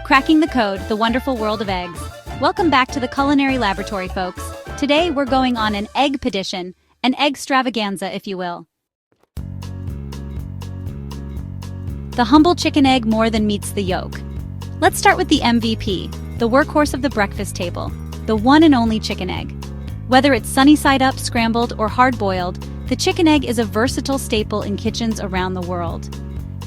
Cracking the code, the wonderful world of eggs. Welcome back to the Culinary Laboratory, folks. Today we're going on an egg-pedition, an egg-stravaganza, if you will. The humble chicken egg more than meets the yolk. Let's start with the MVP, the workhorse of the breakfast table, the one and only chicken egg. Whether it's sunny side up, scrambled, or hard-boiled, the chicken egg is a versatile staple in kitchens around the world.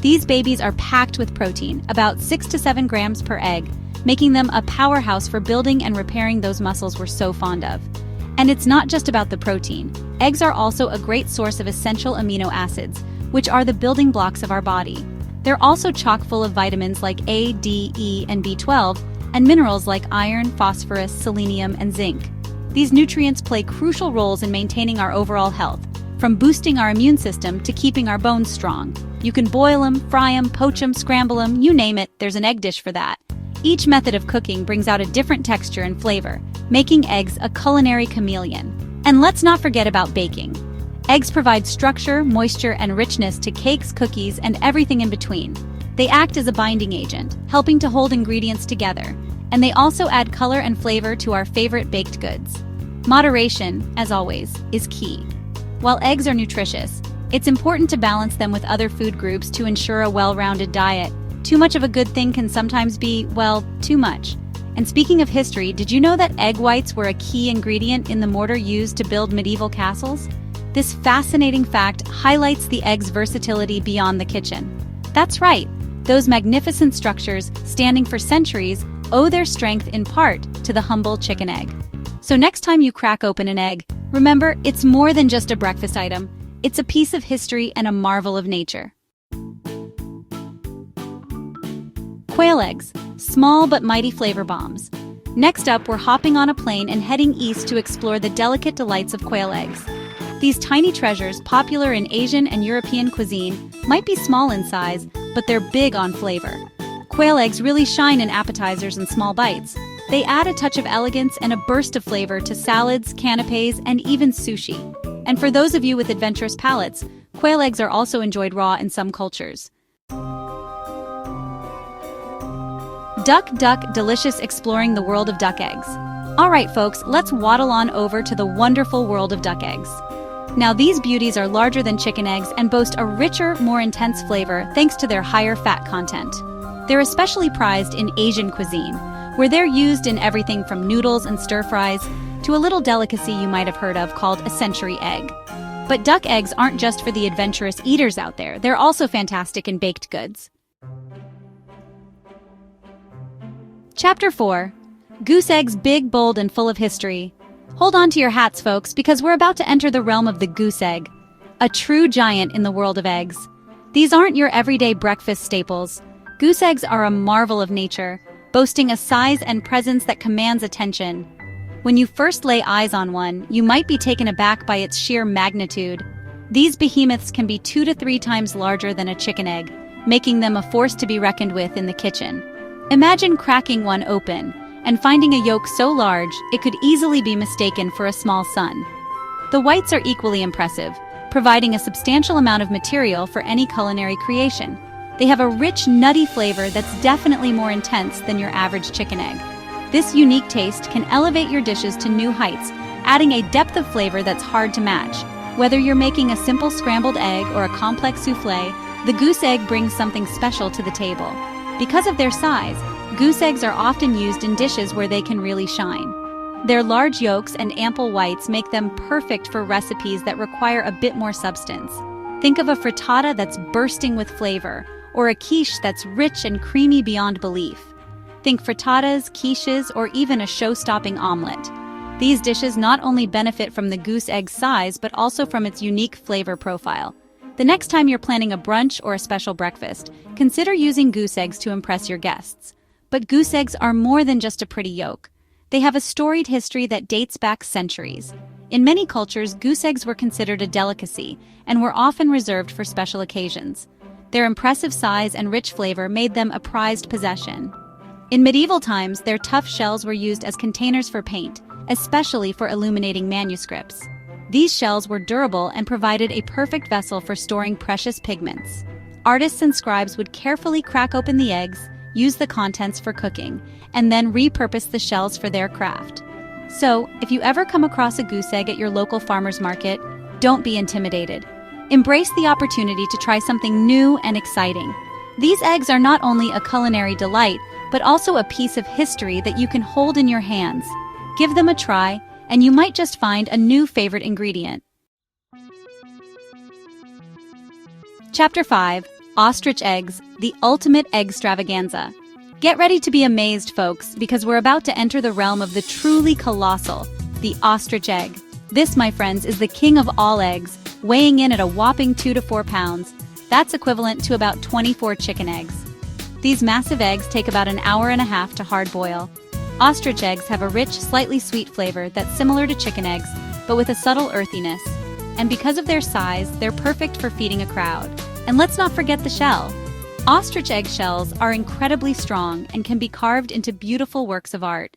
These babies are packed with protein, about 6 to 7 grams per egg, making them a powerhouse for building and repairing those muscles we're so fond of. And it's not just about the protein. Eggs are also a great source of essential amino acids, which are the building blocks of our body. They're also chock full of vitamins like A, D, E, and B12, and minerals like iron, phosphorus, selenium, and zinc. These nutrients play crucial roles in maintaining our overall health, from boosting our immune system to keeping our bones strong. You can boil them, fry them, poach them, scramble them, you name it, there's an egg dish for that. Each method of cooking brings out a different texture and flavor, making eggs a culinary chameleon. And let's not forget about baking. Eggs provide structure, moisture, and richness to cakes, cookies, and everything in between. They act as a binding agent, helping to hold ingredients together, and they also add color and flavor to our favorite baked goods. Moderation, as always, is key. While eggs are nutritious, it's important to balance them with other food groups to ensure a well-rounded diet. Too much of a good thing can sometimes be, well, too much. And speaking of history, did you know that egg whites were a key ingredient in the mortar used to build medieval castles? This fascinating fact highlights the egg's versatility beyond the kitchen. That's right, those magnificent structures, standing for centuries, owe their strength in part to the humble chicken egg. So next time you crack open an egg, remember, it's more than just a breakfast item. It's a piece of history and a marvel of nature. Quail eggs, small but mighty flavor bombs. Next up, we're hopping on a plane and heading east to explore the delicate delights of quail eggs. These tiny treasures, popular in Asian and European cuisine, might be small in size, but they're big on flavor. Quail eggs really shine in appetizers and small bites. They add a touch of elegance and a burst of flavor to salads, canapes, and even sushi. And for those of you with adventurous palates, quail eggs are also enjoyed raw in some cultures. Duck, delicious, exploring the world of duck eggs. All right, folks, let's waddle on over to the wonderful world of duck eggs. Now, these beauties are larger than chicken eggs and boast a richer, more intense flavor thanks to their higher fat content. They're especially prized in Asian cuisine, where they're used in everything from noodles and stir-fries to a little delicacy you might have heard of called a century egg. But duck eggs aren't just for the adventurous eaters out there, they're also fantastic in baked goods. Chapter 4. Goose eggs, big, bold, and full of history. Hold on to your hats, folks, because we're about to enter the realm of the goose egg, a true giant in the world of eggs. These aren't your everyday breakfast staples. Goose eggs are a marvel of nature, boasting a size and presence that commands attention. When you first lay eyes on one, you might be taken aback by its sheer magnitude. These behemoths can be 2 to 3 times larger than a chicken egg, making them a force to be reckoned with in the kitchen. Imagine cracking one open and finding a yolk so large it could easily be mistaken for a small sun. The whites are equally impressive, providing a substantial amount of material for any culinary creation. They have a rich, nutty flavor that's definitely more intense than your average chicken egg. This unique taste can elevate your dishes to new heights, adding a depth of flavor that's hard to match. Whether you're making a simple scrambled egg or a complex souffle, the goose egg brings something special to the table. Because of their size, goose eggs are often used in dishes where they can really shine. Their large yolks and ample whites make them perfect for recipes that require a bit more substance. Think of a frittata that's bursting with flavor, or a quiche that's rich and creamy beyond belief. Think frittatas, quiches, or even a show-stopping omelet. These dishes not only benefit from the goose egg's size, but also from its unique flavor profile. The next time you're planning a brunch or a special breakfast, consider using goose eggs to impress your guests. But goose eggs are more than just a pretty yolk. They have a storied history that dates back centuries. In many cultures, goose eggs were considered a delicacy and were often reserved for special occasions. Their impressive size and rich flavor made them a prized possession. In medieval times, their tough shells were used as containers for paint, especially for illuminating manuscripts. These shells were durable and provided a perfect vessel for storing precious pigments. Artists and scribes would carefully crack open the eggs, use the contents for cooking, and then repurpose the shells for their craft. So, if you ever come across a goose egg at your local farmer's market, don't be intimidated. Embrace the opportunity to try something new and exciting. These eggs are not only a culinary delight, but also a piece of history that you can hold in your hands. Give them a try, and you might just find a new favorite ingredient. Chapter 5: Ostrich Eggs, the Ultimate Egg Extravaganza. Get ready to be amazed, folks, because we're about to enter the realm of the truly colossal, the ostrich egg. This, my friends, is the king of all eggs, weighing in at a whopping 2 to 4 pounds. That's equivalent to about 24 chicken eggs. These massive eggs take about an hour and a half to hard boil. Ostrich eggs have a rich, slightly sweet flavor that's similar to chicken eggs, but with a subtle earthiness. And because of their size, they're perfect for feeding a crowd. And let's not forget the shell. Ostrich egg shells are incredibly strong and can be carved into beautiful works of art.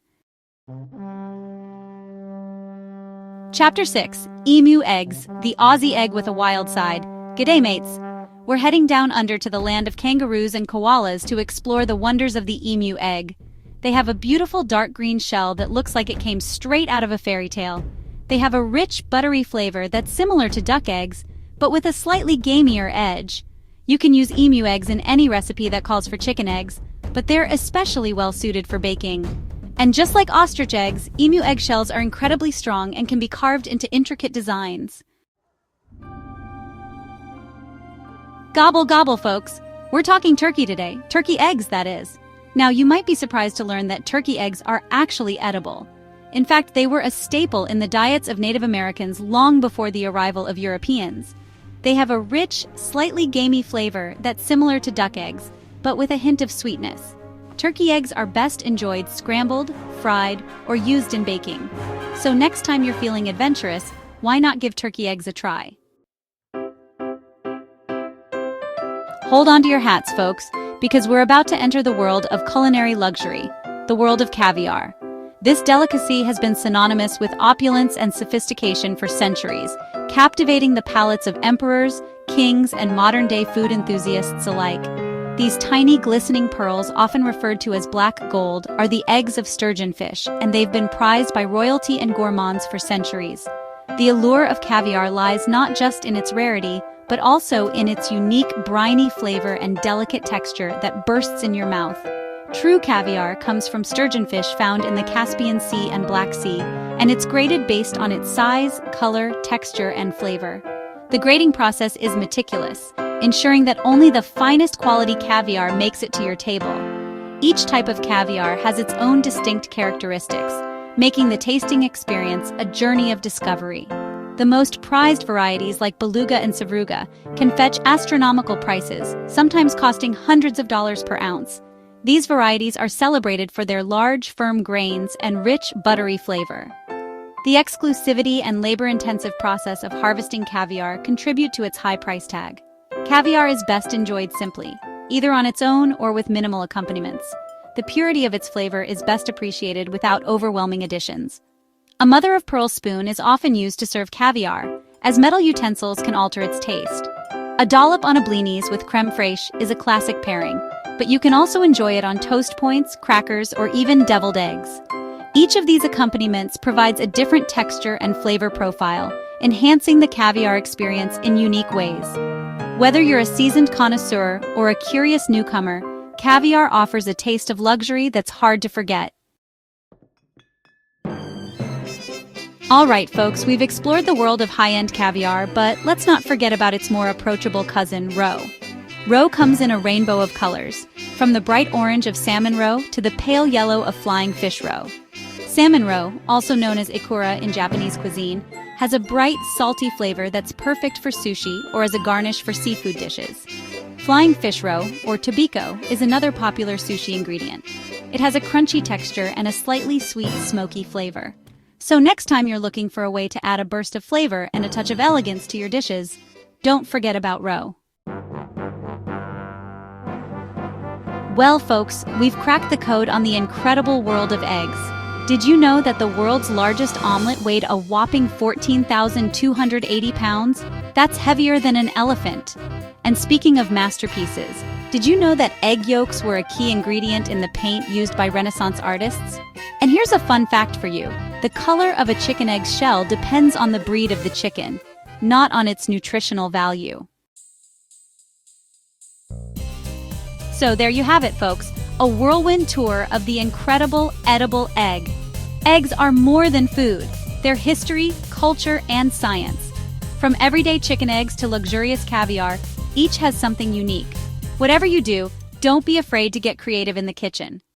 Chapter 6: Emu Eggs, the Aussie Egg with a Wild Side. G'day, mates! We're heading down under to the land of kangaroos and koalas to explore the wonders of the emu egg. They have a beautiful dark green shell that looks like it came straight out of a fairy tale. They have a rich, buttery flavor that's similar to duck eggs, but with a slightly gamier edge. You can use emu eggs in any recipe that calls for chicken eggs, but they're especially well suited for baking. And just like ostrich eggs, emu eggshells are incredibly strong and can be carved into intricate designs. Gobble gobble, folks! We're talking turkey today. Turkey eggs, that is. Now, you might be surprised to learn that turkey eggs are actually edible. In fact, they were a staple in the diets of Native Americans long before the arrival of Europeans. They have a rich, slightly gamey flavor that's similar to duck eggs, but with a hint of sweetness. Turkey eggs are best enjoyed scrambled, fried, or used in baking. So next time you're feeling adventurous, why not give turkey eggs a try? Hold on to your hats, folks, because we're about to enter the world of culinary luxury, the world of caviar. This delicacy has been synonymous with opulence and sophistication for centuries, captivating the palates of emperors, kings, and modern-day food enthusiasts alike. These tiny, glistening pearls, often referred to as black gold, are the eggs of sturgeon fish, and they've been prized by royalty and gourmands for centuries. The allure of caviar lies not just in its rarity, but also in its unique, briny flavor and delicate texture that bursts in your mouth. True caviar comes from sturgeon fish found in the Caspian Sea and Black Sea, and it's graded based on its size, color, texture, and flavor. The grading process is meticulous, ensuring that only the finest quality caviar makes it to your table. Each type of caviar has its own distinct characteristics, making the tasting experience a journey of discovery. The most prized varieties like beluga and sevruga can fetch astronomical prices, sometimes costing hundreds of dollars per ounce. These varieties are celebrated for their large, firm grains and rich, buttery flavor. The exclusivity and labor-intensive process of harvesting caviar contribute to its high price tag. Caviar is best enjoyed simply, either on its own or with minimal accompaniments. The purity of its flavor is best appreciated without overwhelming additions. A mother-of-pearl spoon is often used to serve caviar, as metal utensils can alter its taste. A dollop on a blinis with creme fraiche is a classic pairing, but you can also enjoy it on toast points, crackers, or even deviled eggs. Each of these accompaniments provides a different texture and flavor profile, enhancing the caviar experience in unique ways. Whether you're a seasoned connoisseur or a curious newcomer, caviar offers a taste of luxury that's hard to forget. All right, folks, we've explored the world of high-end caviar, but let's not forget about its more approachable cousin, roe. Roe comes in a rainbow of colors, from the bright orange of salmon roe to the pale yellow of flying fish roe. Salmon roe, also known as ikura in Japanese cuisine, has a bright, salty flavor that's perfect for sushi or as a garnish for seafood dishes. Flying fish roe, or tobiko, is another popular sushi ingredient. It has a crunchy texture and a slightly sweet, smoky flavor. So next time you're looking for a way to add a burst of flavor and a touch of elegance to your dishes, don't forget about roe. Well, folks, we've cracked the code on the incredible world of eggs. Did you know that the world's largest omelet weighed a whopping 14,280 pounds? That's heavier than an elephant. And speaking of masterpieces, Did you know that egg yolks were a key ingredient in the paint used by Renaissance artists? And here's a fun fact for you. The color of a chicken egg's shell depends on the breed of the chicken, not on its nutritional value. So there you have it, folks. A whirlwind tour of the incredible edible egg. Eggs are more than food. They're history, culture, and science. From everyday chicken eggs to luxurious caviar, each has something unique. Whatever you do, don't be afraid to get creative in the kitchen.